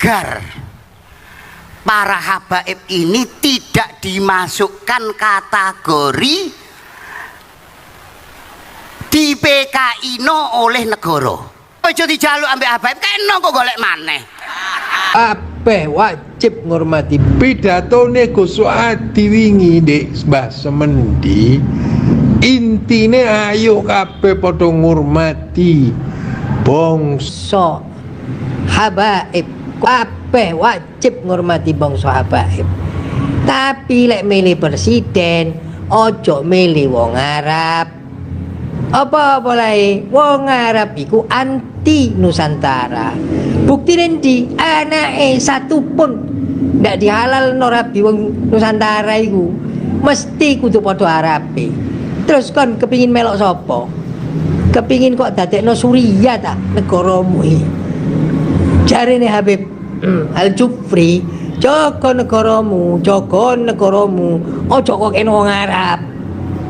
agar para habaib ini tidak dimasukkan kategori di PKI no oleh negara. Aja dijaluk ambek habaib kena kok golek maneh. Kabeh wajib ngurmati pidatone Gus Suadi wingi Dik Mbah Semendi. Intine ayo kabeh padha ngurmati bangsa habaib. Kabeh wajib ngurmati bangsa habaib. Tapi lek milih presiden ojo milih wong Arab. Apa boleh wong Arab iku anti Nusantara. Bukti nanti anake satu pun ndak dihalal no rabi wong Nusantara iku mesti kudu padha Arabe. Terus kon kepingin melok sapa? Kepingin kok dadekno Suriah ta negaramu iki. Jarene Habib Al-Jufri, jaga negaramu, ojo kok kena wong Arab.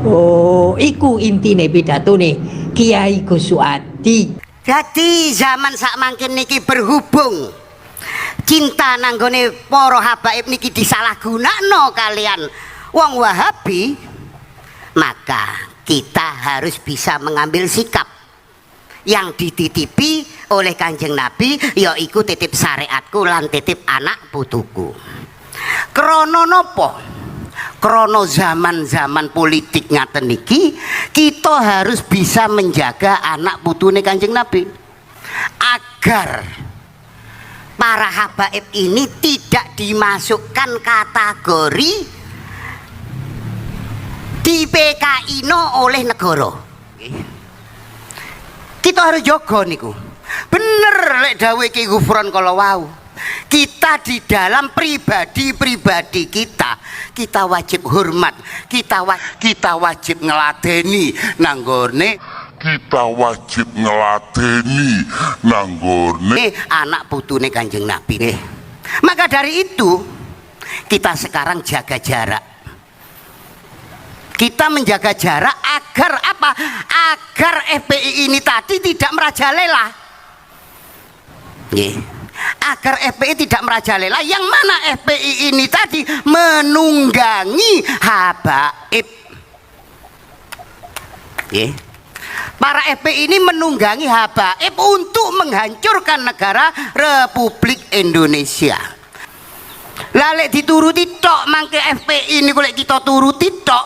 Oh, iku intine pidatone Kiai Gus Suadi. Jadi zaman sak mangkin niki berhubung cinta nanggone para habaib niki disalahgunakno kalian wong Wahabi, maka kita harus bisa mengambil sikap yang dititipi oleh Kanjeng Nabi, yaiku titip syariatku lan titip anak putuku. Krono nopo? Krono zaman-zaman politik ngaten niki kita harus bisa menjaga anak putune Kanjeng Nabi agar para habaib ini tidak dimasukkan kategori di PKI no oleh negara. Kita harus jaga niku. Bener lek dawuh Ki Ghufron kala wau. Kita di dalam pribadi kita wajib hormat, kita wajib ngeladeni nanggone anak putune Kanjeng Nabi. Maka dari itu kita sekarang jaga jarak. Kita menjaga jarak agar apa? Agar FPI ini tadi tidak merajalela. Agar FPI tidak merajalela, yang mana FPI ini tadi menunggangi habaib. Para FPI ini menunggangi habaib untuk menghancurkan negara Republik Indonesia. Lalek dituruti tok mangke FPI ini boleh kita turuti tok,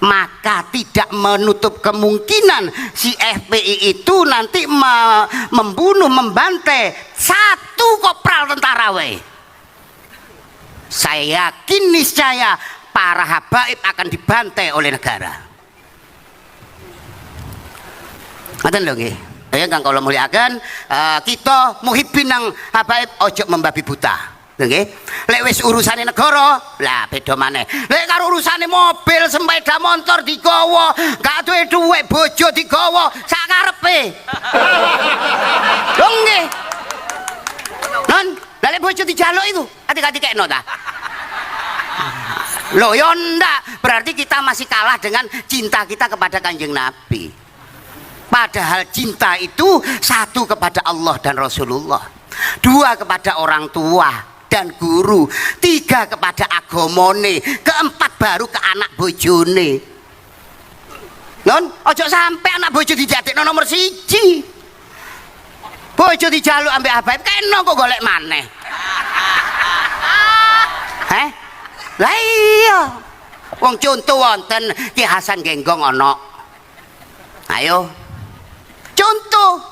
maka tidak menutup kemungkinan si FPI itu nanti membunuh, membantai satu kopral tentara wae. Saya yakin niscaya para habaib akan dibantai oleh negara. Ngaten lho nggih. Ya Kang kula muliaken, kita muhibbin nang habaib ojo membabi buta. Nggih. Lek wis urusane negara, lah beda maneh. Lek karo urusane mobil, sepeda motor digawa, gak duwe dhuwit, bojo digawa sak karepe. Lho nggih. Non, lek bojo dijaluk itu, ati-ati kekno ta? Loh ya ndak, berarti kita masih kalah dengan cinta kita kepada Kanjeng Nabi. Padahal cinta itu satu kepada Allah dan Rasulullah, dua kepada orang tua dan guru, tiga kepada agamane, keempat baru ke anak bojone. Non, ojo sampai anak bojo dijadekno nomor siji. Bojo dijaluk ambek habaib kena kok golek maneh. Lah iya. Wong contoh wonten Ki Hasan Genggong ana. Ayo. Contoh.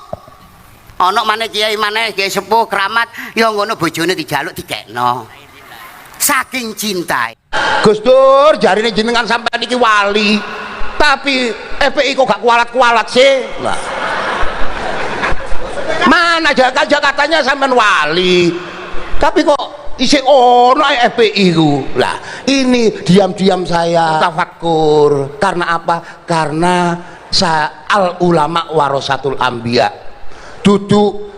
Ana maneh kiai maneh kiai sepuh keramat ya ngono bojone dijaluk dikekno. Saking cinta. Gus Dur jarine jenengan sampean iki wali. Tapi FPI kok gak kualat-kualat sih? Lah. Mana katanya sampean wali. Tapi kok isih ono FPI ku. Lah, ini diam-diam saya tafakkur. Karena apa? Karena al ulama warasatul anbiya. Duduk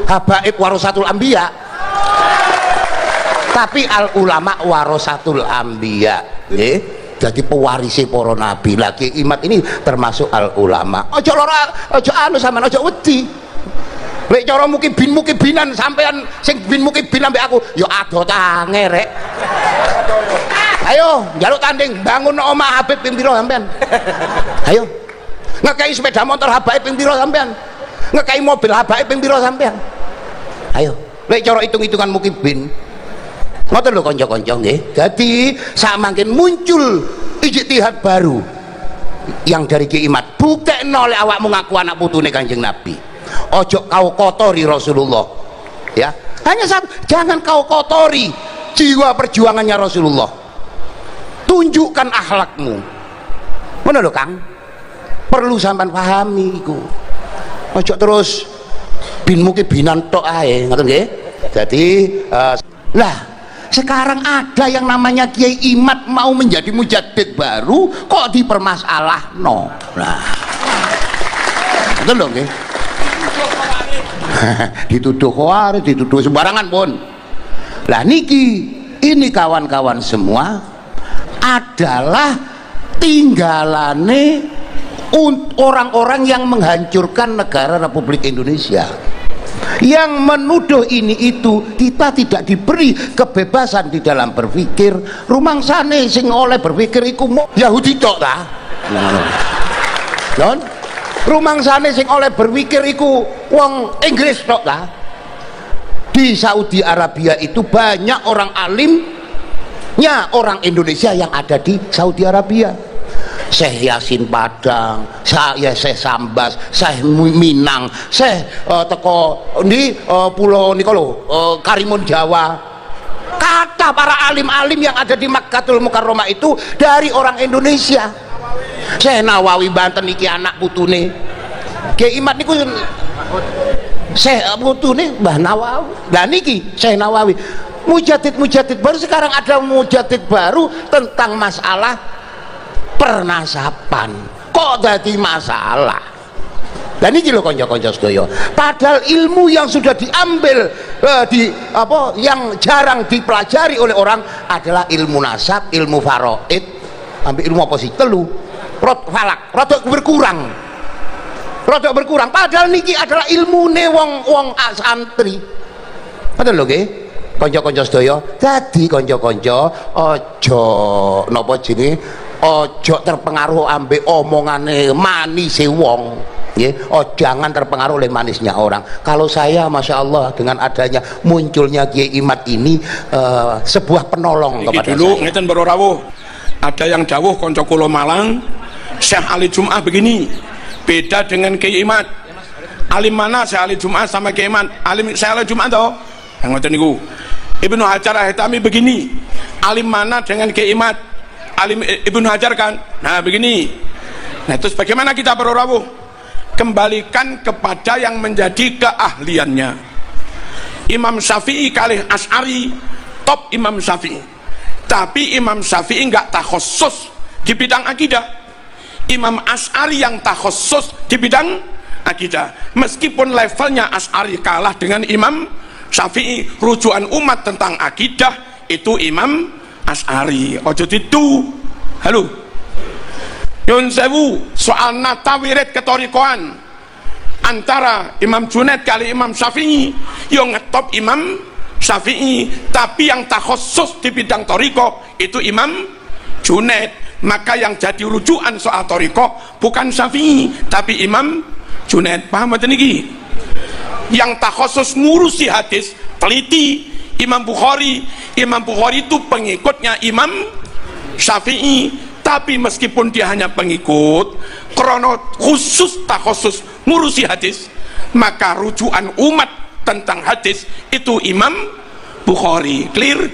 habaib warasatul anbiya. Tapi al ulama warasatul anbiya. Jadi pewarisi para nabi. Lagi imat ini termasuk al ulama. Ojo lara, ojo anu sampean ojo wedi. Lek cara mukibinan sampean sing bin mukibin ambek aku ya ado tange rek. Ayo njaluk tanding bangun omah Habib ping pira sampean? Ayo. Ngekei sepeda motor Habib ping pira sampean? Ngekei mobil Habib ping pira sampean? Ayo. Lek cara hitung-hitungan mukibin. Ngoten lho kanca-kanca nggih. Dadi samangken muncul ijtihad baru yang dari Ki Imat. Buktekno lek awakmu ngaku anak putune Kanjeng Nabi. Ojo kau kotori Rasulullah, ya. Hanya satu, jangan kau kotori jiwa perjuangannya Rasulullah. Tunjukkan akhlakmu. Mana lho Kang? Perlu sampean pahami iku. Ojo terus bin mukibinan tok ae, ngoten nggih. Jadi lah sekarang ada yang namanya Kiai Imat mau menjadi mujaddid baru kok dipermasalahno. Nah. Ngoten lho nggih. Dituduh khawarij, dituduh sembarangan pun. Lah niki ini kawan-kawan semua adalah tinggalane orang-orang yang menghancurkan negara Republik Indonesia. Yang menuduh ini itu, kita tidak diberi kebebasan di dalam berpikir. Rumangsane sing oleh berpikir iku Yahudi tok ta? Non? Rumangsane sing oleh berpikir iku wong Inggris tok ta. Di Saudi Arabia itu banyak orang alimnya orang Indonesia yang ada di Saudi Arabia. Syekh Yasin Padang, Syekh Sambas, Syekh Minang, Syekh teko di pulau niku lho, Karimun Jawa. Kata para alim-alim yang ada di Makkatul Mukarramah itu dari orang Indonesia. Syekh Nawawi Banten iki anak putune Kiai Imat niku Syekh putune Mbah Nawawi. Lah niki Syekh Nawawi mujaddid baru. Sekarang ada mujaddid baru tentang masalah pernasaban. Kok jadi masalah? Dan ini lho kanca-kanca sedaya. Padahal ilmu yang sudah diambil yang jarang dipelajari oleh orang adalah ilmu nasab, ilmu faraid, ambil ilmu apa sih? Telu. Falak, rodok berkurang. Padahal niki adalah ilmune wong santri. Betul lho nggih? Kanca-kanca sedaya. Dadi kanca-kanca aja napa jenenge? Ojo terpengaruh ambek omongane manise wong, nggih. Jangan terpengaruh oleh manisnya orang. Kalau saya masya Allah dengan adanya munculnya Kiai Imat ini sebuah penolong kepada dulu, saya. ngeten Bro Rawuh. Ada yang jauh konco kulo Malang, Syekh Ali Jum'ah begini, beda dengan Kiai Imat. Alim mana Syekh Ali Jum'ah sama Kiai Imat? Syekh Ali Jum'ah toh? Yang ngoten niku. Ibnu Hajar Al-Haytami begini, alim mana dengan Kiai Imat? Alim Ibnu Hajar kan? Nah begini. Nah terus bagaimana kita Bro Rawuh? Kembalikan kepada yang menjadi keahliannya. Imam Syafi'i kalih Asy'ari, top Imam Syafi'i. Tapi Imam Syafi'i enggak takhusus di bidang akidah. Imam Asy'ari yang takhusus di bidang akidah. Meskipun levelnya Asy'ari kalah dengan Imam Syafi'i, rujukan umat tentang akidah itu Imam Asy'ari. Ojo itu. Halo. Yun sewu soal nata wirid ketorikoan antara Imam Junaid kali Imam Syafi'i, yang ngetop Imam Syafi'i, tapi yang takhusus di bidang toriko itu Imam Junaid. Maka yang jadi rujukan soal toriko bukan Syafi'i tapi Imam Junaid. Paham betul niki? Yang takhusus ngurusi hadis teliti Imam Bukhari. Imam Bukhari itu pengikutnya Imam Syafi'i, tapi meskipun dia hanya pengikut, krono khusus takhusus ngurusi hadis, maka rujukan umat tentang hadis itu Imam Bukhari. Clear?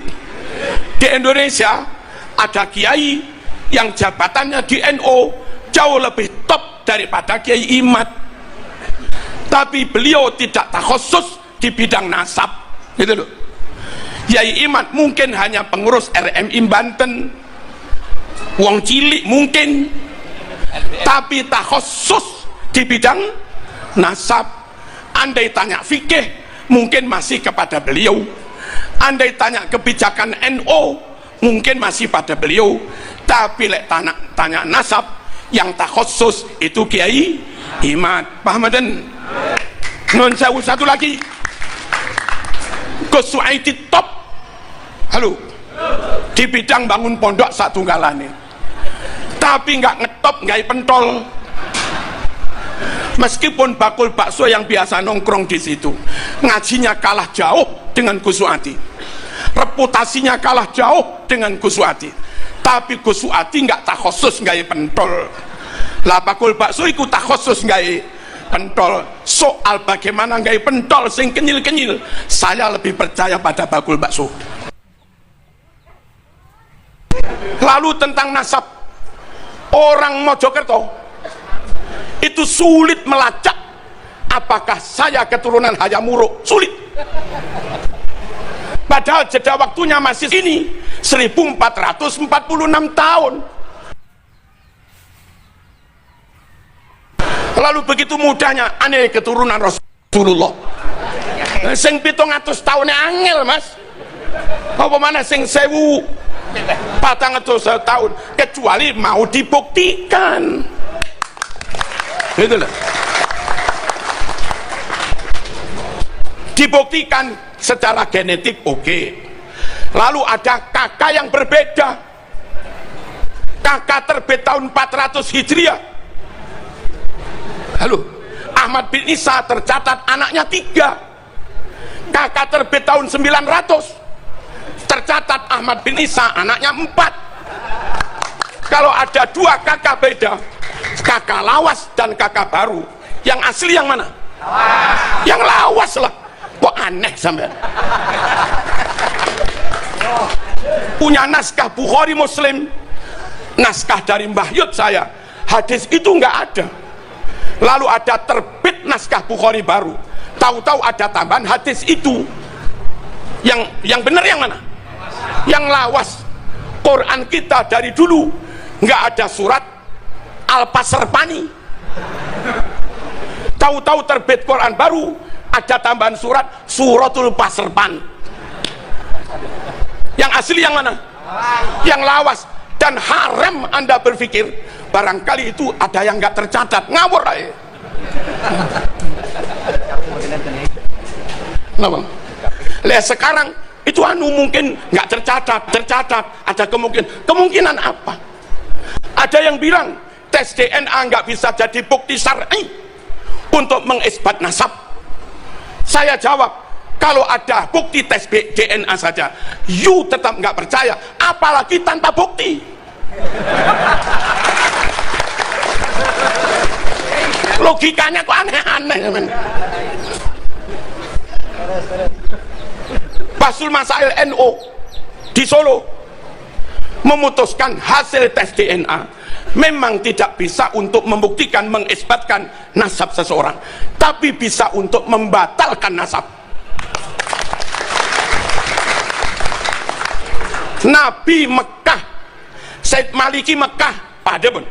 Di Indonesia ada kiai yang jabatannya di NU jauh lebih top daripada Kiai Imat, tapi beliau tidak takhusus di bidang nasab, gitu loh. Kiai Imat mungkin hanya pengurus RMI Banten, wong cilik mungkin, tapi takhusus di bidang nasab. Andai tanya fikih mungkin masih kepada beliau, andai tanya kebijakan NU mungkin masih pada beliau, tapi lek tanya nasab yang takhusus itu Kiai Imat. Paham den? Nun sewu, satu lagi. Gus Suaidi top. Halo. Di bidang bangun pondok satunggalane. Tapi nggak ngetop, nggak pentol. Meskipun bakul bakso yang biasa nongkrong di situ, ngajinya kalah jauh dengan Gus Suaidi, reputasinya kalah jauh dengan Gus Suaidi, tapi Gus Suaidi nggak tak khusus nggak pentol. Lah bakul bakso ikut tak khusus nggak pentol. Soal bagaimana nggak pentol sing kenyil-kenyil, saya lebih percaya pada bakul bakso. Lalu tentang nasab, orang Mojokerto itu sulit melacak apakah saya keturunan Hayamuruk, sulit. Padahal jeda waktunya masih ini 1446 tahun. Lalu begitu mudahnya aneh keturunan Rasulullah. Sing 700 tahun angel, Mas. Apa mana sing 1400 tahun, kecuali mau dibuktikan. Gitu loh. Dibuktikan secara genetik, oke. Lalu ada kakak yang berbeda. Kakak terbit tahun 400 Hijriah. Halo, Ahmad bin Isa tercatat anaknya 3. Kakak terbit tahun 900, tercatat Ahmad bin Isa anaknya 4. Kalau ada 2 kakak beda, kakak lawas dan kakak baru, yang asli yang mana? Lawas. Yang lawas lah. Kok aneh sampai punya naskah Bukhari Muslim, naskah dari Mbah Yud saya, hadis itu nggak ada. Lalu ada terbit naskah Bukhari baru, tahu-tahu ada tambahan hadis itu. Yang benar yang mana? Yang lawas. Quran kita dari dulu nggak ada surat Al-Pasrpani. Tahu-tahu terbit Quran baru, ada tambahan surat Suratul Pasrpan. Yang asli yang mana? Yang lawas. Dan haram Anda berpikir barangkali itu ada yang nggak tercatat, ngawur aja. Kenapa? Lihat sekarang itu mungkin nggak tercatat, ada kemungkinan apa? Ada yang bilang tes DNA nggak bisa jadi bukti syar'i untuk mengisbat nasab. Saya jawab, kalau ada bukti tes DNA saja, you tetap nggak percaya, apalagi tanpa bukti. Logikanya kok aneh-aneh. Basul Masail NU di Solo memutuskan hasil tes DNA memang tidak bisa untuk membuktikan, mengisbatkan nasab seseorang, tapi bisa untuk membatalkan nasab. Nabi Mekah, Said Maliki Mekah padahal,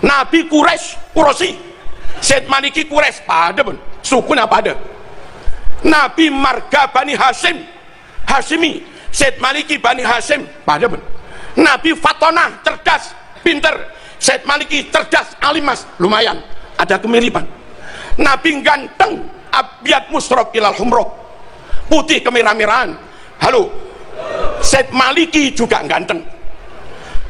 Nabi Quraisy Said Maliki Quraisy padahal, sukunya pada Nabi Marga Bani Hashimi Said Maliki Bani Hashim padahal, Nabi Fatona cerdas pinter, Said Maliki cerdas alimas, lumayan ada kemiripan. Nabi ganteng abyad musrok ilal humrok, putih kemerah-merahan. Halo, Said Maliki juga ganteng.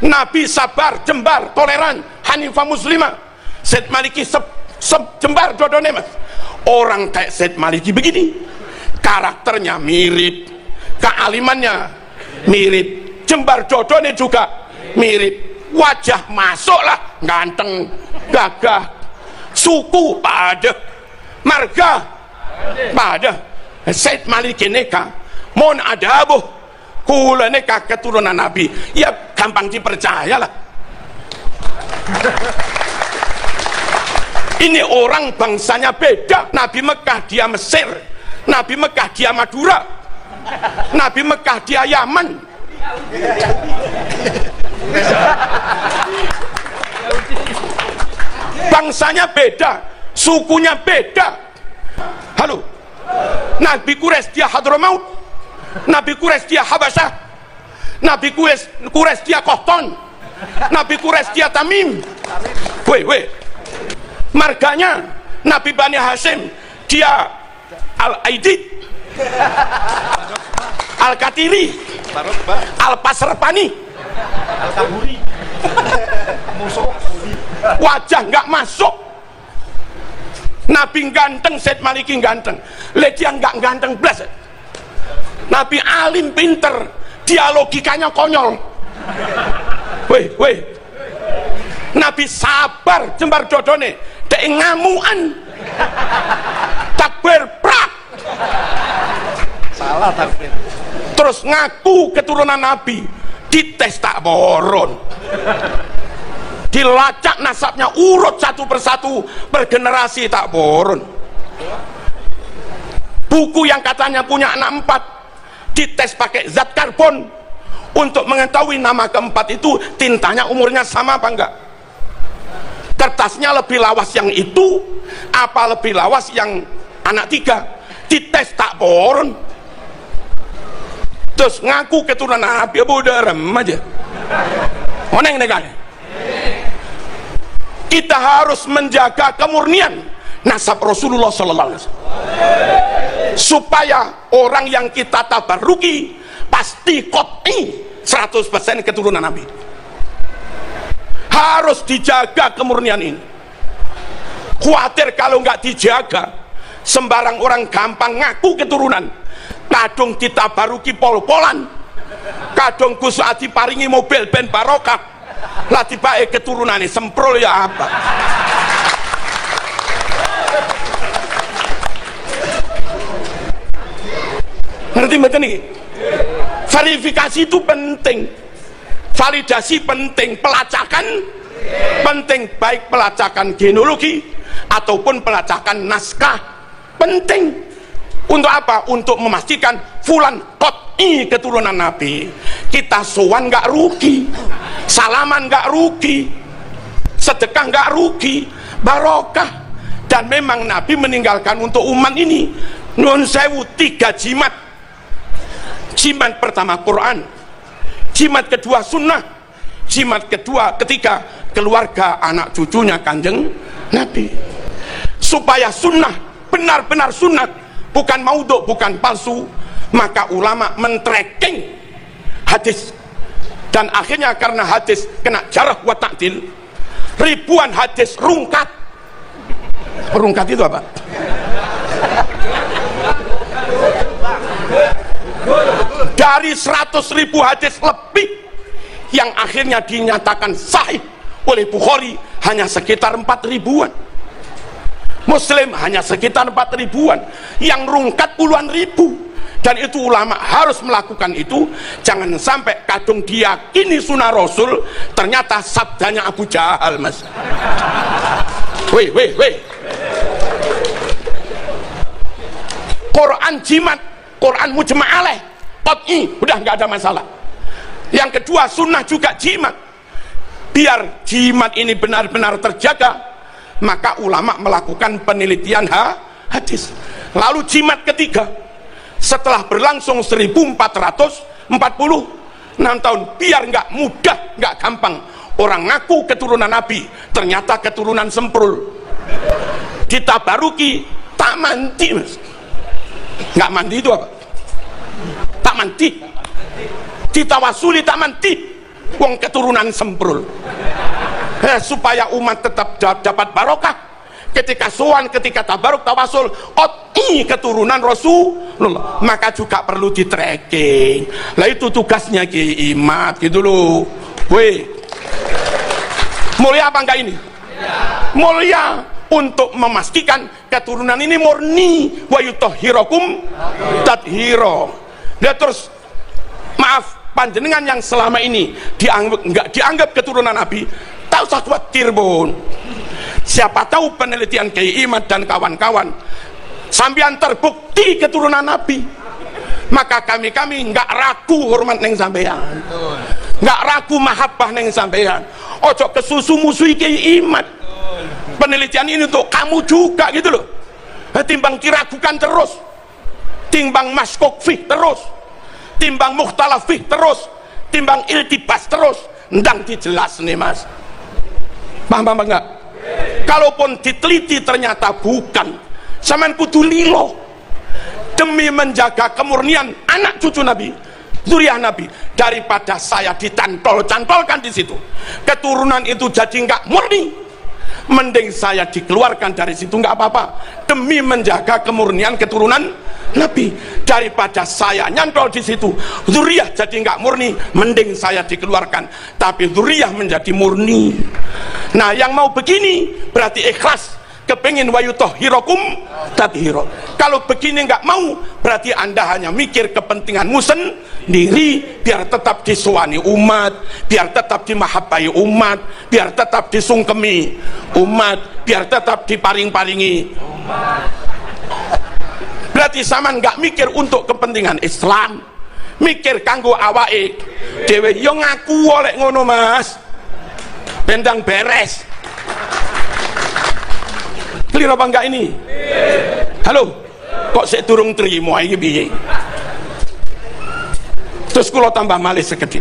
Nabi sabar, jembar, toleran, hanifah muslimah. Said Maliki jembar dodone, Mas. Orang kayak Said Maliki begini, karakternya mirip, kealimannya mirip, jembar dodone juga mirip, wajah masuklah ganteng, gagah, suku pada, marga pada. Said Maliki neka mohon adabuh, kula neka keturunan Nabi, ya gampang dipercaya lah. Ini orang bangsanya beda. Nabi Mekah dia Mesir, Nabi Mekah dia Madura, Nabi Mekah dia Yaman. Bangsanya beda, sukunya beda. Halo, Nabi Quraisy dia Hadramaut, Nabi Quraisy dia Habasyah, Nabi Quraisy dia Qahtan, Nabi Quraisy dia Tamim. Marganya Nabi Bani Hashim dia Al-Aidid, Al-Katiri, Al-Pasrapani, Al-Kaburi, wajah nggak masuk. Nabi ganteng, Said Maliki ganteng, dia nggak ganteng belas. Nabi alim pinter, dia logikanya konyol. Weh, Nabi sabar jembar dodone, dek ngamuan, takbir prak, salah takbir. Terus ngaku keturunan Nabi, dites tak boron, dilacak nasabnya urut satu persatu bergenerasi tak boron. Buku yang katanya punya anak 4 dites pakai zat karbon untuk mengetahui nama keempat itu tintanya umurnya sama apa enggak. Kertasnya lebih lawas yang itu apa lebih lawas yang anak 3, dites tak boron. Terus ngaku keturunan Nabi, udah rem aja oneng negara. Kita harus menjaga kemurnian nasab Rasulullah sallallahu alaihi wasallam supaya orang yang kita tabaruki pasti qat'i 100% keturunan Nabi. Harus dijaga kemurnian ini. Khawatir kalau nggak dijaga, sembarang orang gampang ngaku keturunan, kadung ditabaruki pol-polan, kadung Gus Adi paringi mobil ben barokah, lah tiba keturunannya semprol ya apa. Ngerti betul nih? Verifikasi itu penting, validasi penting, pelacakan penting, baik pelacakan genealogi ataupun pelacakan naskah penting. Untuk apa? Untuk memastikan fulan qat'i keturunan Nabi. Kita sowan nggak rugi, salaman nggak rugi, sedekah nggak rugi, barokah. Dan memang Nabi meninggalkan untuk umat ini nun sewu 3 jimat. Jimat pertama Quran, jimat kedua sunnah, jimat ketiga keluarga anak cucunya Kanjeng Nabi. Supaya sunnah benar-benar sunnah, bukan maudhu, bukan palsu, maka ulama men-tracking hadis. Dan akhirnya karena hadis kena jarah wa ta'dil, ribuan hadis rungkat. Rungkat itu apa? Dari 100.000 hadis lebih yang akhirnya dinyatakan sahih oleh Bukhari hanya sekitar 4.000-an, Muslim hanya sekitar 4.000-an, yang rungkat puluhan ribu. Dan itu ulama harus melakukan itu. Jangan sampai kadung diyakini sunnah Rasul ternyata sabdanya Abu Jahal, mas. Weh Quran jimat, Quran mujma' alaih, qat'i, udah nggak ada masalah. Yang kedua sunnah juga jimat. Biar jimat ini benar-benar terjaga, maka ulama melakukan penelitian hadis. Lalu jimat ketiga, setelah berlangsung 1446 tahun, biar nggak mudah, nggak gampang orang ngaku keturunan Nabi ternyata keturunan semprul, ditabaruki tak mandi, mas. Nggak mandi itu apa? Tak mandi, ditawasuli tak mandi, wong keturunan semprul. Supaya umat tetap dapat barokah ketika sowan, ketika tabaruk, tawasul, qat'i keturunan Rasulullah, maka juga perlu di tracking. Lah itu tugasnya Ki Imat gitu loh. Weh, mulia apa enggak ini? Mulia, untuk memastikan keturunan ini murni, wa yutahhirakum tathira. Dia terus, maaf panjenengan yang selama ini enggak dianggap keturunan Nabi, tak usah khawatir bun. Siapa tahu penelitian Kiai Imat dan kawan-kawan sambian terbukti keturunan Nabi, maka kami enggak ragu hormat neng sampean, enggak ragu mahabbah neng sampean. Ojo kesusu musuhi Kiai Imat. Penelitian ini untuk kamu juga gitu loh. Timbang diragukan terus, timbang maskok fih terus, timbang mukhtalaf fih terus, timbang iltibas terus, ndang dijelas nih mas. Paham enggak? Kalaupun diteliti ternyata bukan, Sampean kudu lilo demi menjaga kemurnian anak cucu Nabi, zuriat Nabi, daripada saya dicantol-cantolkan di situ. Keturunan itu jadi nggak murni, mending saya dikeluarkan dari situ nggak apa-apa demi menjaga kemurnian keturunan Nabi. Daripada saya nyantol di situ, zuriat jadi nggak murni, mending saya dikeluarkan tapi zuriat menjadi murni. Nah, yang mau begini berarti ikhlas, kepingin wayutohirokum tathiro. Kalau begini nggak mau, berarti Anda hanya mikir kepentinganmu sendiri, biar tetap disuani umat, biar tetap dimahabbai umat, biar tetap disungkemi umat, biar tetap diparing-paringi umat. Berarti sama nggak mikir untuk kepentingan Islam, mikir kanggo awake dhewe. Yo ngaku oleh ngono Mas, bendang beres. Clear apa enggak ini? Halo, kok saya durung terima ini piye? Terus kalau tambah malih sekedip,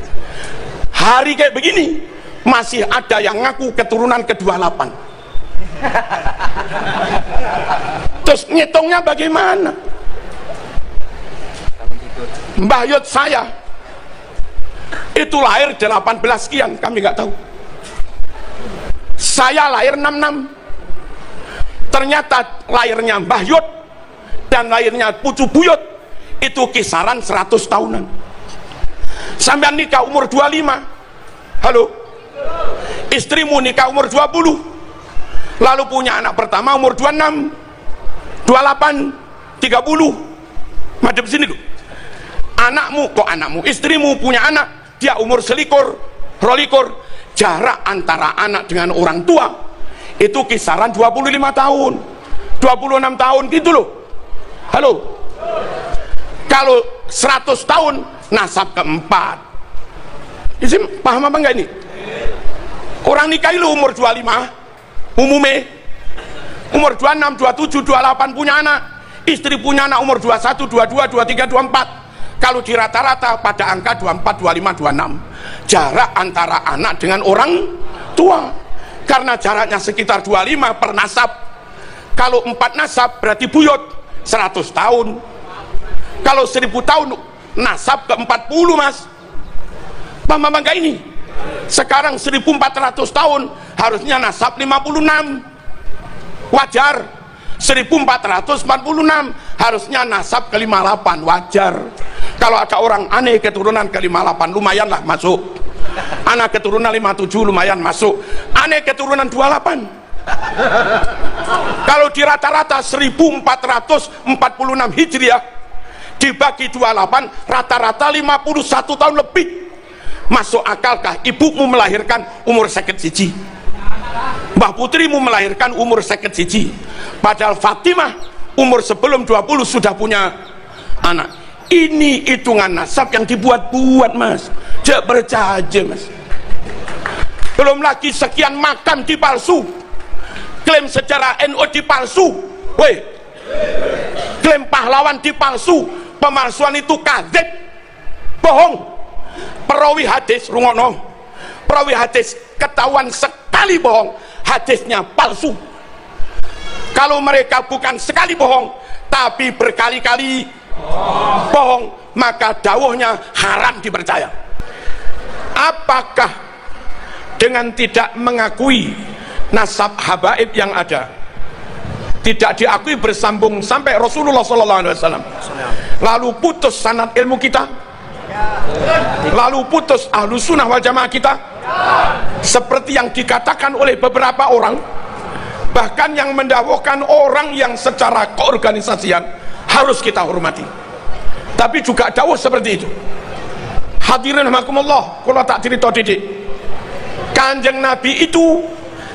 hari kayak begini masih ada yang ngaku keturunan ke-28. Terus ngitungnya bagaimana? Mbah Yud saya itu lahir 18 sekian, kami nggak tahu. Saya lahir 66. Ternyata lahirnya Mbah Yud dan lahirnya Pucu Buyut itu kisaran 100 tahunan. Sampai nikah umur 25. Halo, istrimu nikah umur 20, lalu punya anak pertama umur 26, 28, 30. Madep sini dulu. Anakmu, istrimu punya anak, dia umur selikur, rolikur. Jarak antara anak dengan orang tua itu kisaran 25 tahun, 26 tahun gitu loh. Halo, kalau 100 tahun nasab keempat. Isim paham apa enggak ini? Orang nikah itu umur 25 umumnya, umur 26, 27, 28 punya anak, istri punya anak umur 21, 22, 23, 24. Kalau di rata-rata pada angka 24, 25, 26 jarak antara anak dengan orang tua. Karena jaraknya sekitar 25 per nasab. Kalau 4 nasab berarti buyut 100 tahun. Kalau 1000 tahun nasab ke 40 Mas. Paham enggak ini? Sekarang 1400 tahun harusnya nasab 56. Wajar. 1446 harusnya nasab ke 58, wajar. Kalau ada orang aneh keturunan ke 58 lumayan lah masuk. Anak keturunan 57 lumayan masuk. Aneh keturunan 28. Kalau di rata-rata 1446 Hijriah dibagi 28, rata-rata 51 tahun lebih. Masuk akalkah ibumu melahirkan umur 51? Mbah putrimu melahirkan umur 51. Padahal Fatimah umur sebelum 20 sudah punya anak. Ini hitungan nasab yang dibuat-buat Mas, jangan bercaja Mas. Belum lagi sekian makam dipalsu, klaim sejarah NU dipalsu, woi, klaim pahlawan dipalsu, pemalsuan itu kadzib, bohong. Perawi hadis rungono, perawi hadis ketahuan sekali bohong, hadisnya palsu. Kalau mereka bukan sekali bohong tapi berkali-kali bohong, maka dawuhnya haram dipercaya. Apakah dengan tidak mengakui nasab habaib yang ada, tidak diakui bersambung sampai Rasulullah SAW, lalu putus sanad ilmu kita, lalu putus ahlu sunnah wal jamaah kita, seperti yang dikatakan oleh beberapa orang, bahkan yang mendakwakan orang yang secara keorganisasian harus kita hormati, tapi juga dawuh seperti itu. Hadirin rahimakumullah, kalau tak cerita didik, Kanjeng Nabi itu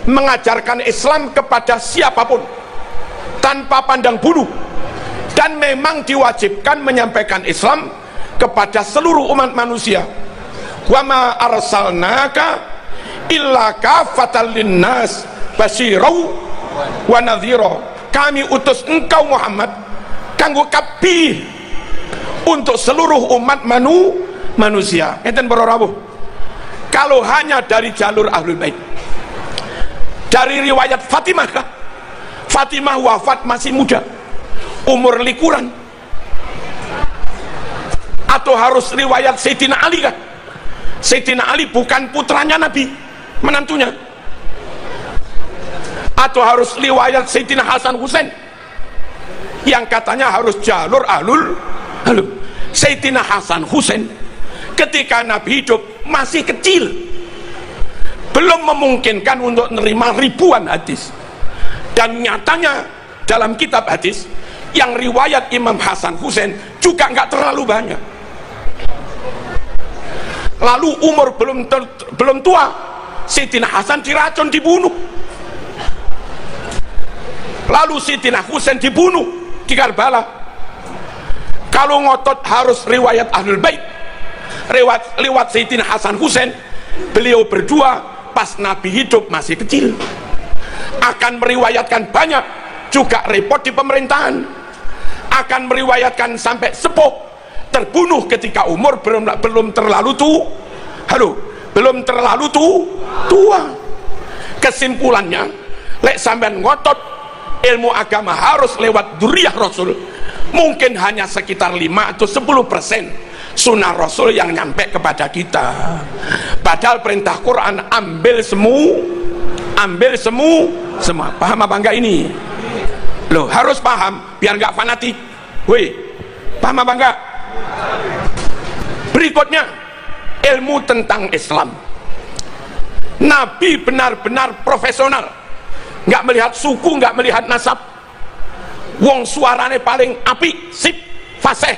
mengajarkan Islam kepada siapapun tanpa pandang bulu, dan memang diwajibkan menyampaikan Islam kepada seluruh umat manusia. Wa ma arsalnaka illa kafatan linnas basyirau wa nadhira. Kami utus engkau Muhammad kanggo kabeh untuk seluruh umat manusia. Enten para rawuh, kalau hanya dari jalur Ahlul Bait, dari riwayat Fatimah kah? Fatimah wafat masih muda, umur likuran, atau harus riwayat Sayyidina Ali kan? Sayyidina Ali bukan putranya Nabi, menantunya. Atau harus riwayat Sayyidina Hasan Husain yang katanya harus jalur ahlul. Sayyidina Hasan Husain ketika Nabi hidup masih kecil, belum memungkinkan untuk menerima ribuan hadis. Dan nyatanya dalam kitab hadis yang riwayat Imam Hasan Husain juga nggak terlalu banyak. Lalu umur belum tua, Sayyidina Hasan diracun, dibunuh. Lalu Sayyidina Husain dibunuh di Karbala. Kalau ngotot harus riwayat Ahlul Bait, lewat Sayyidina Hasan Husain, beliau berdua pas Nabi hidup masih kecil, akan meriwayatkan banyak, juga repot di pemerintahan, akan meriwayatkan sampai sepuh, terbunuh ketika umur belum terlalu tua. Kesimpulannya, lek sampean ngotot ilmu agama harus lewat dzurriyyah Rasul, mungkin hanya sekitar 5 atau 10% sunnah Rasul yang nyampe kepada kita. Padahal perintah Quran ambil semua. Paham apa enggak ini? Loh, harus paham biar enggak fanatik. Woi, paham apa enggak? Berikutnya, ilmu tentang Islam. Nabi benar-benar profesional, nggak melihat suku, nggak melihat nasab. Wong suarane paling apik, sip, fasih.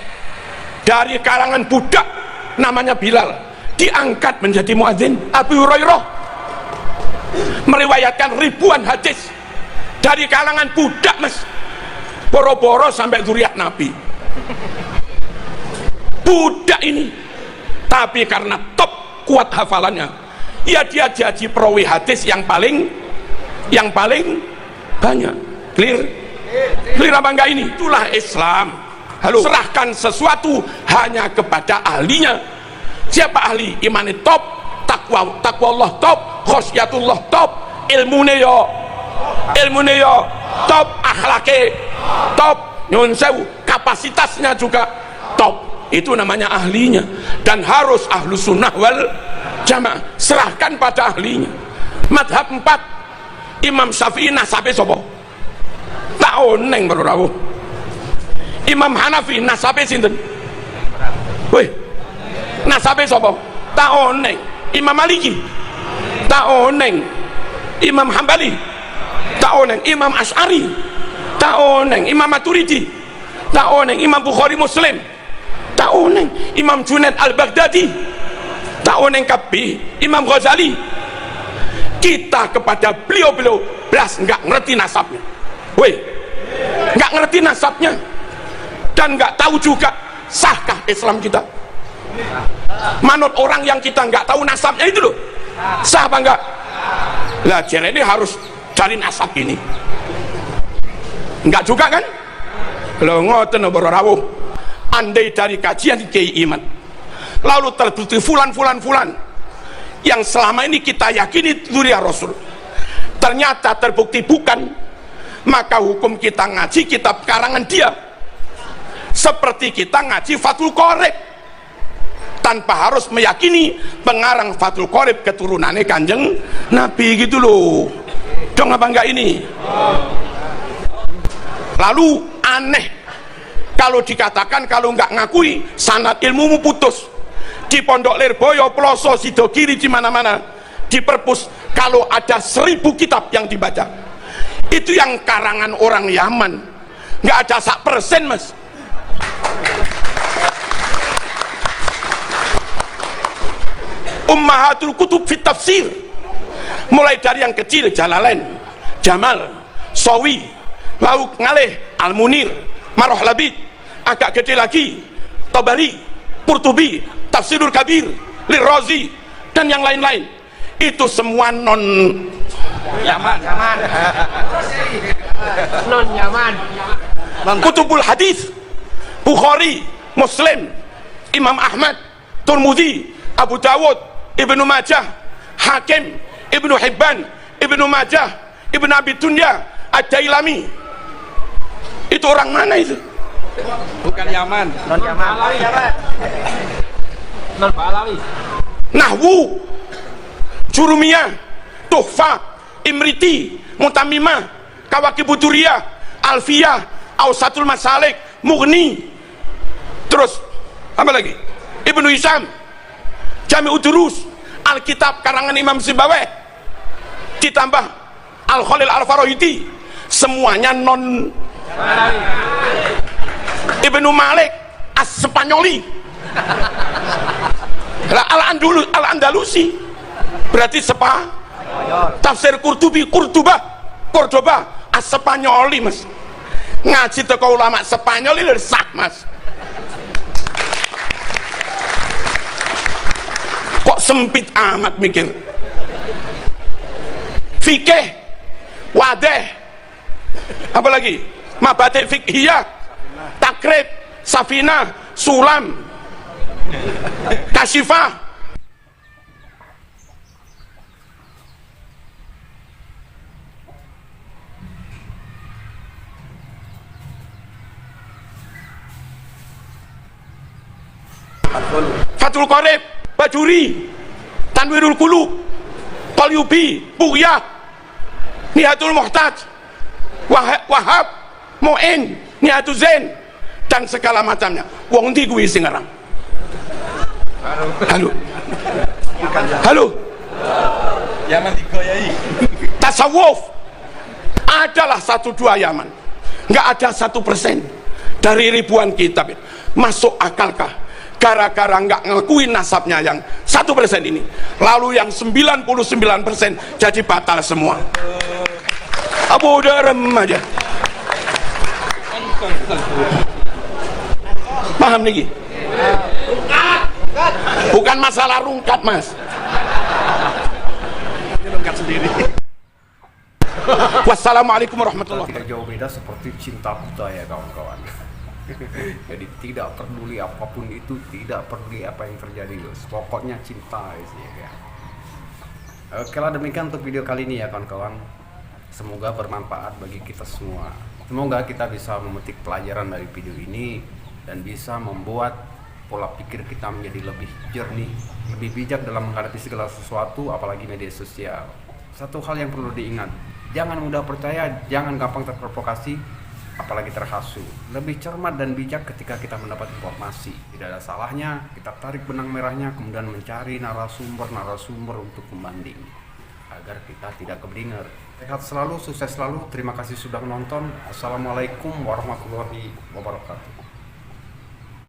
Dari kalangan budak namanya Bilal, diangkat menjadi muadzin. Abu Hurairah meriwayatkan ribuan hadis dari kalangan budak, mas, boro-boro sampai dzurriyyah Nabi. Budak ini, tapi karena top kuat hafalannya, ya dia jadi perawi hadis yang paling banyak. Clear apa enggak ini? Itulah Islam. Halo, serahkan sesuatu hanya kepada ahlinya. Siapa ahli? Imane top, takwa Allah top, khosyatullah top, ilmune yo top, akhlake top, nyun sewu, kapasitasnya juga top. Itu namanya ahlinya, dan harus ahlu sunnah wal jamaah. Serahkan pada ahlinya. Madhab 4, Imam Syafi'i nasabe sopo? Tak oneng baru rawuh. Imam Hanafi nasabe sinten? Woi, nasabe sopo? Tak oneng. Imam Maliki tak oneng. Imam Hambali tak oneng. Imam Asy'ari tak oneng. Imam Maturidi tak oneng. Imam Bukhari Muslim tak oneng. Imam Junaid Al-Baghdadi tak oneng kabeh. Imam Ghazali, kita kepada beliau belas nggak ngerti nasabnya. Woi, nggak ngerti nasabnya, dan nggak tahu juga sahkah Islam kita. Manut orang yang kita nggak tahu nasabnya itu loh, sah apa enggak? Lah jadi ini harus cari nasab ini. Enggak juga kan? Lo ngoten boro rawuh. Andai dari kajian Kiai Iman lalu terbukti fulan yang selama ini kita yakini dzurriyyah Rasul, ternyata terbukti bukan, maka hukum kita ngaji kitab karangan dia seperti kita ngaji Fathul Qorib, tanpa harus meyakini pengarang Fathul Qorib keturunannya Kanjeng Nabi gitu loh. Dong apa enggak ini? Lalu aneh kalau dikatakan kalau nggak ngakui sanad ilmumu putus. Di Pondok Lirboyo, Ploso, Sidogiri, di mana-mana, di perpus, kalau ada 1000 kitab yang dibaca, itu yang karangan orang Yaman, nggak ada 1%, mas. Ummahatul Kutub fit Tafsir, mulai dari yang kecil, Jalalain, Jamal, Sawi, lalu ngalih, Al-Munir, Marohlabid, agak gede lagi, Tabari, Qurtubi, Tafsirul Kabir, Lirrazi, dan yang lain-lain. Itu semua non Yaman. Kutubul Hadis, Bukhari, Muslim, Imam Ahmad, Tirmidzi, Abu Dawud, Ibnu Majah, Hakim, Ibnu Hibban, Ibnu Majah, Ibnu Abi Dunya, Ad-Dailami. Itu orang mana itu? Bukan Yaman. Non Yaman. Non Pahlawi. Nahwu, Jurumiyah, Tuhfah, Imriti, Mutamimah, Kawakibuturiyah, Alfiyah, Ausatul Masalik, Mughni. Terus apa lagi? Ibnu Hisham, Jami'ud Durus, Alkitab karangan Imam Sibawayh, ditambah Al-Khalil Al-Farahidi, semuanya non Ibnu Malik As-Spanyoli, Al-Andalusi, berarti tafsir Cordoba As-Spanyoli, mas. Ngaji teko ulama Spanyol itu sah, mas. Kok sempit amat mikir. Fikih, wadeh, apa lagi? Mabadi fikhiyah, takrib, safina, sulam, kasyifah. Fathul Qorib, Bajuri, Tanwirul Qulub, Qalyubi, Bughyah, Nihatul Muhtaj, Wahab, Mu'in, Nihatul Zain, dan segala macamnya. Wong ndi kuwi sing ngarang? Halo. Halo. Yaman digoyai. Tasawuf adalah 1-2 Yaman, nggak ada 1% dari ribuan kitab. Masuk akalkah gara-gara nggak ngakuin nasabnya yang 1% ini, lalu yang 99% jadi batal semua? Apa udah rem aja? Paham nih? Bukan masalah rungkat, mas. Wassalamualaikum warahmatullahi wabarakatuh. Tidak jauh beda seperti cinta buta ya kawan-kawan. Jadi tidak peduli apapun itu, tidak peduli apa yang terjadi, guys. Pokoknya cinta ya. Oke lah, demikian untuk video kali ini ya kawan-kawan. Semoga bermanfaat bagi kita semua. Semoga kita bisa memetik pelajaran dari video ini dan bisa membuat pola pikir kita menjadi lebih jernih, lebih bijak dalam menghadapi segala sesuatu, apalagi media sosial. Satu hal yang perlu diingat, jangan mudah percaya, jangan gampang terprovokasi, apalagi terhasu. Lebih cermat dan bijak ketika kita mendapat informasi. Tidak ada salahnya kita tarik benang merahnya, kemudian mencari narasumber untuk membanding agar kita tidak keblinger. Sehat selalu, sukses selalu. Terima kasih sudah menonton. Assalamualaikum warahmatullahi wabarakatuh.